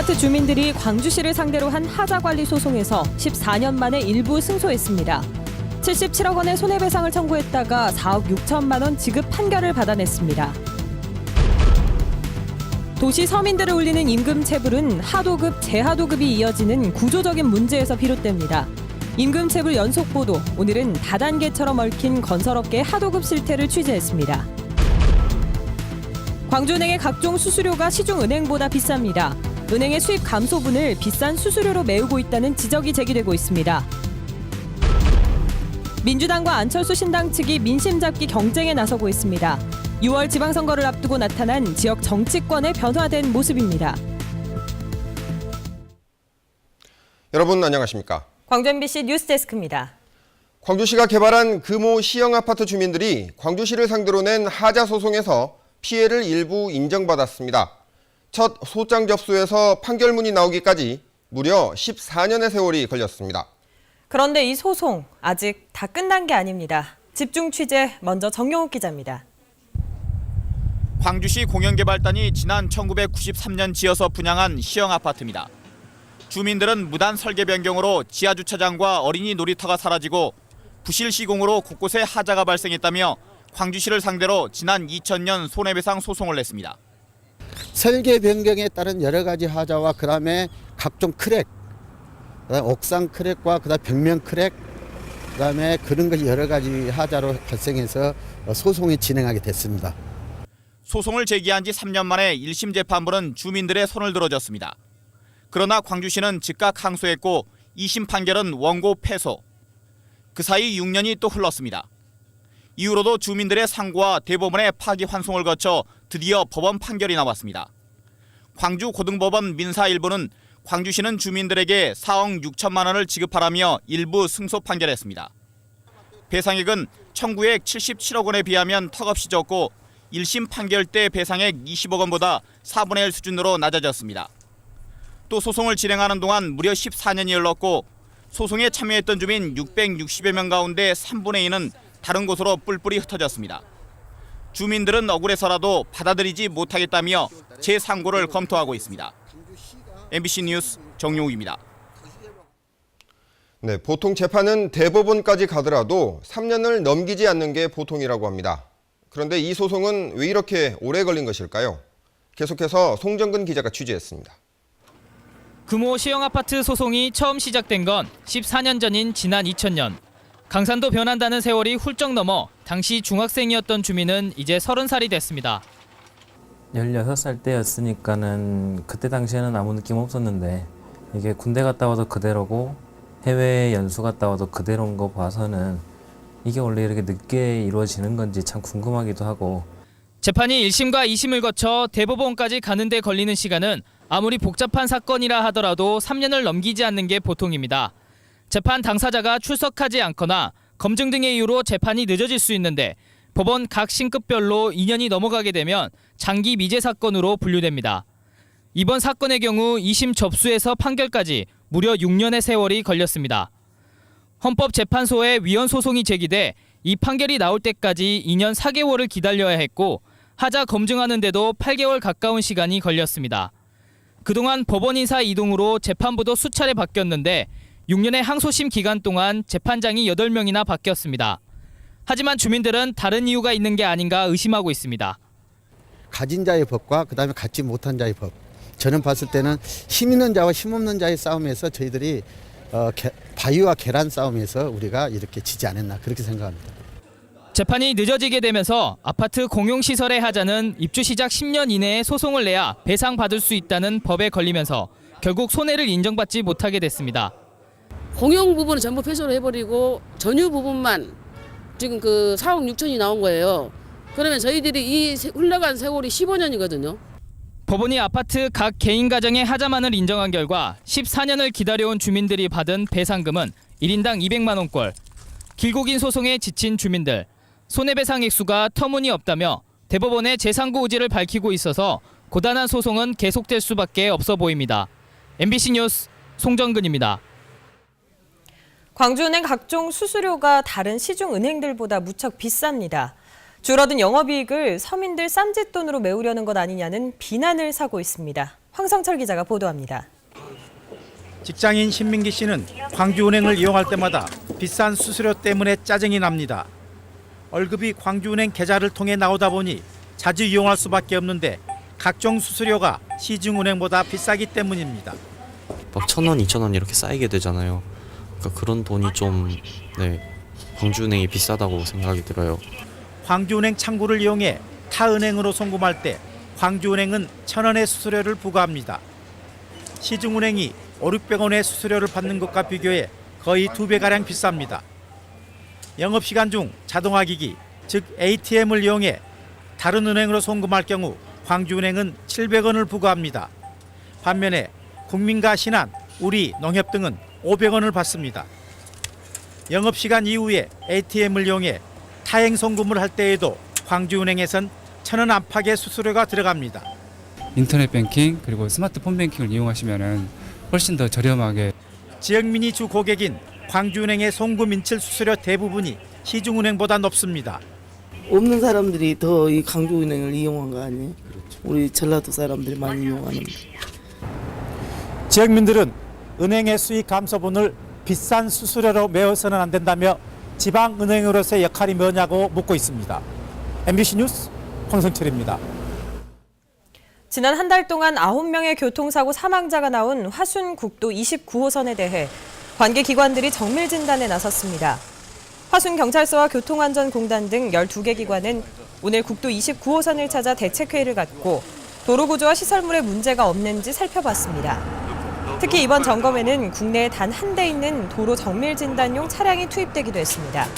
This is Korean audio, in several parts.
시흥아파트 주민들이 광주시를 상대로 한 하자관리 소송에서 14년 만에 일부 승소했습니다. 77억 원의 손해배상을 청구했다가 4억 6천만 원 지급 판결을 받아냈습니다. 도시 서민들을 울리는 임금 체불은 하도급, 재하도급이 이어지는 구조적인 문제에서 비롯됩니다. 임금 체불 연속 보도, 오늘은 다단계처럼 얽힌 건설업계 하도급 실태를 취재했습니다. 광주은행의 각종 수수료가 시중은행보다 비쌉니다. 은행의 수입 감소분을 비싼 수수료로 메우고 있다는 지적이 제기되고 있습니다. 민주당과 안철수 신당 측이 민심 잡기 경쟁에 나서고 있습니다. 6월 지방선거를 앞두고 나타난 지역 정치권의 변화된 모습입니다. 여러분 안녕하십니까? 광주 MBC 뉴스데스크입니다. 광주시가 개발한 금호 시형아파트 주민들이 광주시를 상대로 낸 하자 소송에서 피해를 일부 인정받았습니다. 첫 소장 접수에서 판결문이 나오기까지 무려 14년의 세월이 걸렸습니다. 그런데 이 소송 아직 다 끝난 게 아닙니다. 집중 취재 먼저 정용욱 기자입니다. 광주시 공영개발단이 지난 1993년 지어서 분양한 시형 아파트입니다. 주민들은 무단 설계 변경으로 지하주차장과 어린이 놀이터가 사라지고 부실 시공으로 곳곳에 하자가 발생했다며 광주시를 상대로 지난 2000년 손해배상 소송을 냈습니다. 설계 변경에 따른 여러 가지 하자와 그다음에 각종 크랙, 그다음에 옥상 크랙과 그다음 벽면 크랙, 그다음에 그런 것이 여러 가지 하자로 발생해서 소송이 진행하게 됐습니다. 소송을 제기한 지 3년 만에 1심 재판부는 주민들의 손을 들어줬습니다. 그러나 광주시는 즉각 항소했고 2심 판결은 원고 패소. 그 사이 6년이 또 흘렀습니다. 이후로도 주민들의 상고와 대법원의 파기환송을 거쳐 드디어 법원 판결이 나왔습니다. 광주고등법원 민사 1부는 광주시는 주민들에게 4억 6천만 원을 지급하라며 일부 승소 판결했습니다. 배상액은 청구액 77억 원에 비하면 턱없이 적고 1심 판결 때 배상액 20억 원보다 4분의 1 수준으로 낮아졌습니다. 또 소송을 진행하는 동안 무려 14년이 흘렀고 소송에 참여했던 주민 660여 명 가운데 3분의 2는 다른 곳으로 뿔뿔이 흩어졌습니다. 주민들은 억울해서라도 받아들이지 못하겠다며 재상고를 검토하고 있습니다. MBC 뉴스 정용욱입니다. 네, 보통 재판은 대법원까지 가더라도 3년을 넘기지 않는 게 보통이라고 합니다. 그런데 이 소송은 왜 이렇게 오래 걸린 것일까요? 계속해서 송정근 기자가 취재했습니다. 금호 시형아파트 소송이 처음 시작된 건 14년 전인 지난 2000년. 강산도 변한다는 세월이 훌쩍 넘어 당시 중학생이었던 주민은 이제 30살이 됐습니다. 16살 때였으니까는 그때 당시에는 아무 느낌 없었는데 이게 군대 갔다 와도 그대로고 해외 연수 갔다 와도 그대로인 거 봐서는 이게 원래 이렇게 늦게 이루어지는 건지 참 궁금하기도 하고. 재판이 1심과 2심을 거쳐 대법원까지 가는 데 걸리는 시간은 아무리 복잡한 사건이라 하더라도 3년을 넘기지 않는 게 보통입니다. 재판 당사자가 출석하지 않거나 검증 등의 이유로 재판이 늦어질 수 있는데 법원 각 신급별로 2년이 넘어가게 되면 장기 미제 사건으로 분류됩니다. 이번 사건의 경우 2심 접수에서 판결까지 무려 6년의 세월이 걸렸습니다. 헌법재판소에 위헌 소송이 제기돼 이 판결이 나올 때까지 2년 4개월을 기다려야 했고 하자 검증하는데도 8개월 가까운 시간이 걸렸습니다. 그동안 법원 인사 이동으로 재판부도 수차례 바뀌었는데 6년의 항소심 기간 동안 재판장이 8명이나 바뀌었습니다. 하지만 주민들은 다른 이유가 있는 게 아닌가 의심하고 있습니다. 가진 자의 법과 그다음에 갖지 못한 자의 법. 저는 봤을 때는 힘 있는 자와 힘 없는 자의 싸움에서 저희들이 바위와 계란 싸움에서 우리가 이렇게 지지 않았나 그렇게 생각합니다. 재판이 늦어지게 되면서 아파트 공용시설의 하자는 입주 시작 10년 이내에 소송을 내야 배상받을 수 있다는 법에 걸리면서 결국 손해를 인정받지 못하게 됐습니다. 공용 부분은 전부 폐쇄를 해버리고 전유 부분만 지금 그 4억 6천이 나온 거예요. 그러면 저희들이 이 흘러간 세월이 15년이거든요. 법원이 아파트 각 개인 가정의 하자만을 인정한 결과 14년을 기다려온 주민들이 받은 배상금은 1인당 200만 원꼴. 길고 긴 소송에 지친 주민들. 손해배상 액수가 터무니없다며 대법원의 재상고 의지를 밝히고 있어서 고단한 소송은 계속될 수밖에 없어 보입니다. MBC 뉴스 송정근입니다. 광주은행 각종 수수료가 다른 시중은행들보다 무척 비쌉니다. 줄어든 영업이익을 서민들 쌈짓돈으로 메우려는 것 아니냐는 비난을 사고 있습니다. 황성철 기자가 보도합니다. 직장인 신민기 씨는 광주은행을 이용할 때마다 비싼 수수료 때문에 짜증이 납니다. 월급이 광주은행 계좌를 통해 나오다 보니 자주 이용할 수밖에 없는데 각종 수수료가 시중은행보다 비싸기 때문입니다. 막 1,000원, 2,000원 이렇게 쌓이게 되잖아요. 그러니까 그런 돈이 좀 광주은행이 비싸다고 생각이 들어요. 광주은행 창구를 이용해 타 은행으로 송금할 때 광주은행은 1,000원의 수수료를 부과합니다. 시중은행이 500~600원의 수수료를 받는 것과 비교해 거의 2배가량 비쌉니다. 영업시간 중 자동화기기, 즉 ATM을 이용해 다른 은행으로 송금할 경우 광주은행은 700원을 부과합니다. 반면에 국민과 신한, 우리, 농협 등은 500원을 받습니다. 영업시간 이후에 ATM을 이용해 타행 송금을 할 때에도 광주은행에선 1,000원 안팎의 수수료가 들어갑니다. 인터넷 뱅킹 그리고 스마트폰 뱅킹을 이용하시면 훨씬 더 저렴하게. 지역민이 주 고객인 광주은행의 송금 인출 수수료 대부분이 시중은행보다 높습니다. 없는 사람들이 더 이 광주은행을 이용한 거 아니에요? 그렇죠. 우리 전라도 사람들이 많이 이용하는데. 지역민들은 은행의 수익 감소분을 비싼 수수료로 메워서는 안 된다며 지방은행으로서의 역할이 뭐냐고 묻고 있습니다. MBC 뉴스 황성철입니다. 지난 한 달 동안 9명의 교통사고 사망자가 나온 화순국도 29호선에 대해 관계기관들이 정밀 진단에 나섰습니다. 화순경찰서와 교통안전공단 등 12개 기관은 오늘 국도 29호선을 찾아 대책회의를 갖고 도로 구조와 시설물에 문제가 없는지 살펴봤습니다. 특히 이번 점검에는 국내에 단 한 대 있는 도로 정밀 진단용 차량이 투입되기도 했습니다.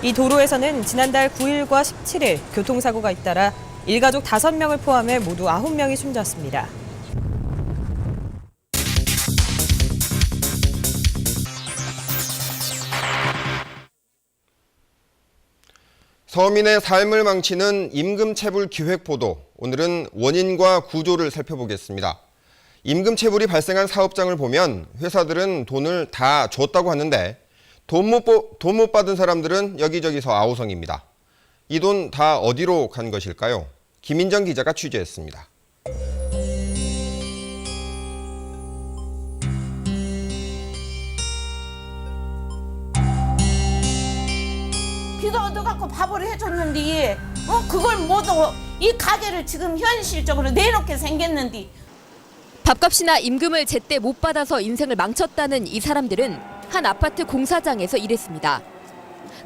이 도로에서는 지난달 9일과 17일 교통사고가 잇따라 일가족 5명을 포함해 모두 9명이 숨졌습니다. 서민의 삶을 망치는 임금체불 기획보도, 오늘은 원인과 구조를 살펴보겠습니다. 임금체불이 발생한 사업장을 보면 회사들은 돈을 다 줬다고 하는데 돈 못 받은 사람들은 여기저기서 아우성입니다. 이 돈 다 어디로 간 것일까요? 김인정 기자가 취재했습니다. 비도 얻어갖고 밥을 해줬는데 그걸 모두 이 가게를 지금 현실적으로 내놓게 생겼는데 밥값이나 임금을 제때 못 받아서 인생을 망쳤다는 이 사람들은 한 아파트 공사장에서 일했습니다.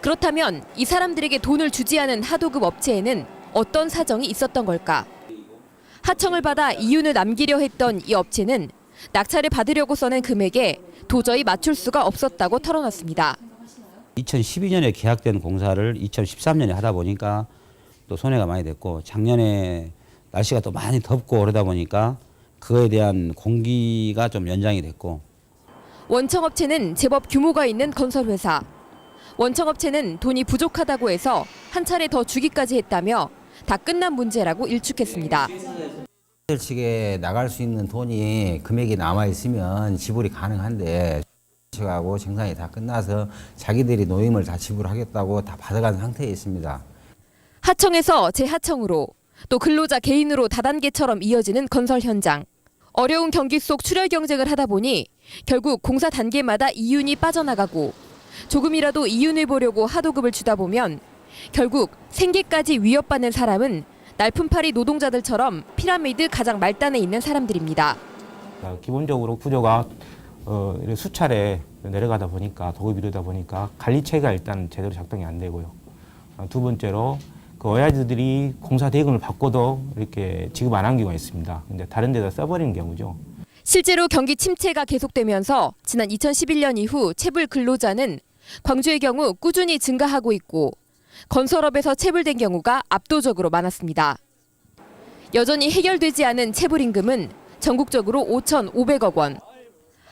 그렇다면 이 사람들에게 돈을 주지 않은 하도급 업체에는 어떤 사정이 있었던 걸까? 하청을 받아 이윤을 남기려 했던 이 업체는 낙찰을 받으려고 써낸 금액에 도저히 맞출 수가 없었다고 털어놨습니다. 2012년에 계약된 공사를 2013년에 하다 보니까 또 손해가 많이 됐고, 작년에 날씨가 또 많이 덥고 그러다 보니까 그거에 대한 공기가 좀 연장이 됐고. 원청업체는 제법 규모가 있는 건설회사. 원청업체는 돈이 부족하다고 해서 한 차례 더 주기까지 했다며 다 끝난 문제라고 일축했습니다. 측에 나갈 수 있는 돈이 금액이 남아 있으면 지불이 가능한데, 하고 정산이 다 끝나서 자기들이 노임을 다 지불하겠다고 다 받아간 상태에 있습니다. 하청에서 재하청으로, 또 근로자 개인으로 다단계처럼 이어지는 건설 현장. 어려운 경기 속 출혈 경쟁을 하다 보니 결국 공사 단계마다 이윤이 빠져나가고, 조금이라도 이윤을 보려고 하도급을 주다 보면 결국 생계까지 위협받는 사람은 날품팔이 노동자들처럼 피라미드 가장 말단에 있는 사람들입니다. 기본적으로 구조가 수차례 내려가다 보니까, 도급이 이르다 보니까 관리체가 일단 제대로 작동이 안 되고요. 두 번째로 그 어야지들이 공사 대금을 받고도 이렇게 지급 안 한 경우가 있습니다. 근데 다른 데다 써버리는 경우죠. 실제로 경기 침체가 계속되면서 지난 2011년 이후 체불 근로자는 광주의 경우 꾸준히 증가하고 있고, 건설업에서 체불된 경우가 압도적으로 많았습니다. 여전히 해결되지 않은 체불 임금은 전국적으로 5,500억 원.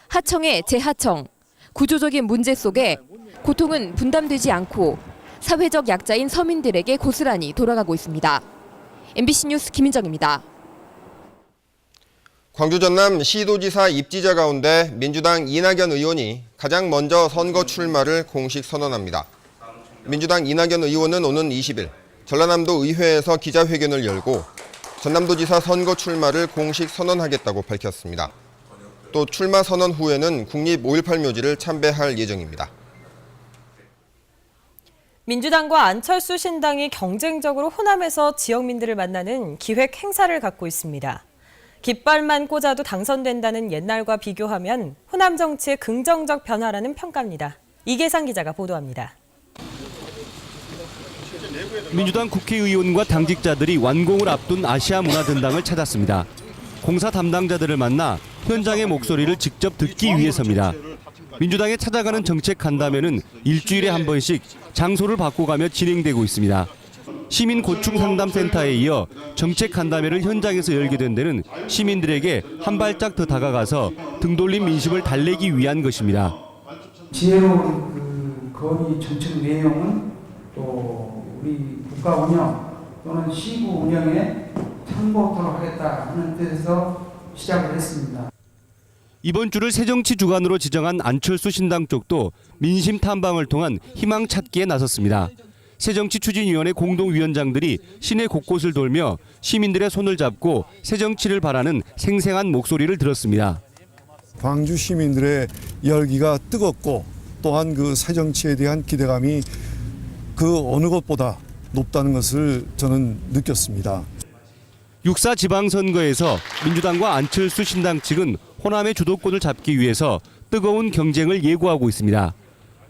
하청의 재하청, 구조적인 문제 속에 고통은 분담되지 않고 사회적 약자인 서민들에게 고스란히 돌아가고 있습니다. MBC 뉴스 김인정입니다. 광주 전남 시도지사 입지자 가운데 민주당 이낙연 의원이 가장 먼저 선거 출마를 공식 선언합니다. 민주당 이낙연 의원은 오는 20일 전라남도 의회에서 기자회견을 열고 전남도지사 선거 출마를 공식 선언하겠다고 밝혔습니다. 또 출마 선언 후에는 국립 5.18 묘지를 참배할 예정입니다. 민주당과 안철수 신당이 경쟁적으로 호남에서 지역민들을 만나는 기획 행사를 갖고 있습니다. 깃발만 꽂아도 당선된다는 옛날과 비교하면 호남 정치의 긍정적 변화라는 평가입니다. 이계상 기자가 보도합니다. 민주당 국회의원과 당직자들이 완공을 앞둔 아시아 문화전당을 찾았습니다. 공사 담당자들을 만나 현장의 목소리를 직접 듣기 위해서입니다. 민주당에 찾아가는 정책 간담회는 일주일에 한 번씩 장소를 바꿔가며 진행되고 있습니다. 시민 고충 상담센터에 이어 정책 간담회를 현장에서 열게 된 데는 시민들에게 한 발짝 더 다가가서 등 돌린 민심을 달래기 위한 것입니다. 지혜로운 건의 정책 내용은 또 우리 국가 운영 또는 시구 운영에 참고토록 하겠다 하는 뜻에서 시작을 했습니다. 이번 주를 새정치 주간으로 지정한 안철수 신당 쪽도 민심 탐방을 통한 희망 찾기에 나섰습니다. 새정치추진위원회 공동위원장들이 시내 곳곳을 돌며 시민들의 손을 잡고 새정치를 바라는 생생한 목소리를 들었습니다. 광주 시민들의 열기가 뜨겁고 또한 그 새정치에 대한 기대감이 그 어느 것보다 높다는 것을 저는 느꼈습니다. 6.4 지방선거에서 민주당과 안철수 신당 측은 호남의 주도권을 잡기 위해서 뜨거운 경쟁을 예고하고 있습니다.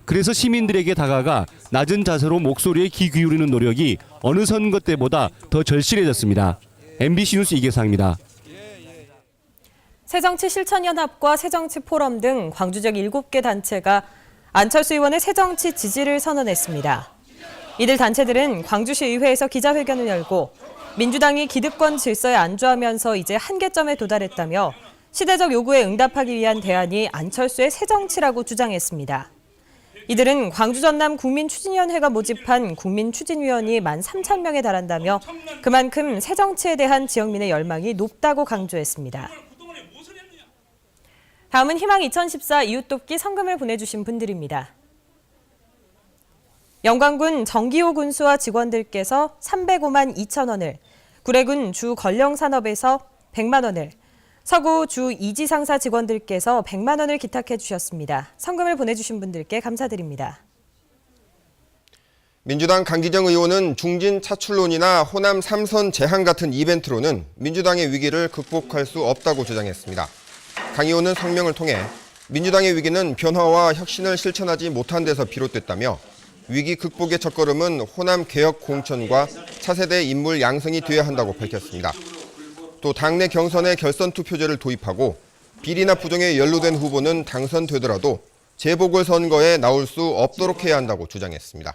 그래서 시민들에게 다가가 낮은 자세로 목소리에 귀 기울이는 노력이 어느 선거 때보다 더 절실해졌습니다. MBC 뉴스 이계상입니다. 새정치실천연합과 새정치포럼 등 광주 지역 7개 단체가 안철수 의원의 새정치 지지를 선언했습니다. 이들 단체들은 광주시 의회에서 기자회견을 열고 민주당이 기득권 질서에 안주하면서 이제 한계점에 도달했다며 시대적 요구에 응답하기 위한 대안이 안철수의 새정치라고 주장했습니다. 이들은 광주 전남 국민추진위원회가 모집한 국민추진위원이 13,000명에 달한다며 그만큼 새정치에 대한 지역민의 열망이 높다고 강조했습니다. 다음은 희망 2014 이웃돕기 성금을 보내주신 분들입니다. 영광군 정기호 군수와 직원들께서 305만 2천 원을, 구례군 주 걸령산업에서 100만 원을, 서구 주 이지상사 직원들께서 100만 원을 기탁해 주셨습니다. 성금을 보내주신 분들께 감사드립니다. 민주당 강기정 의원은 중진 차출론이나 호남 3선 제한 같은 이벤트로는 민주당의 위기를 극복할 수 없다고 주장했습니다. 강 의원은 성명을 통해 민주당의 위기는 변화와 혁신을 실천하지 못한 데서 비롯됐다며 위기 극복의 첫걸음은 호남 개혁 공천과 차세대 인물 양성이 되어야 한다고 밝혔습니다. 또 당내 경선에 결선 투표제를 도입하고 비리나 부정에 연루된 후보는 당선되더라도 재보궐선거에 나올 수 없도록 해야 한다고 주장했습니다.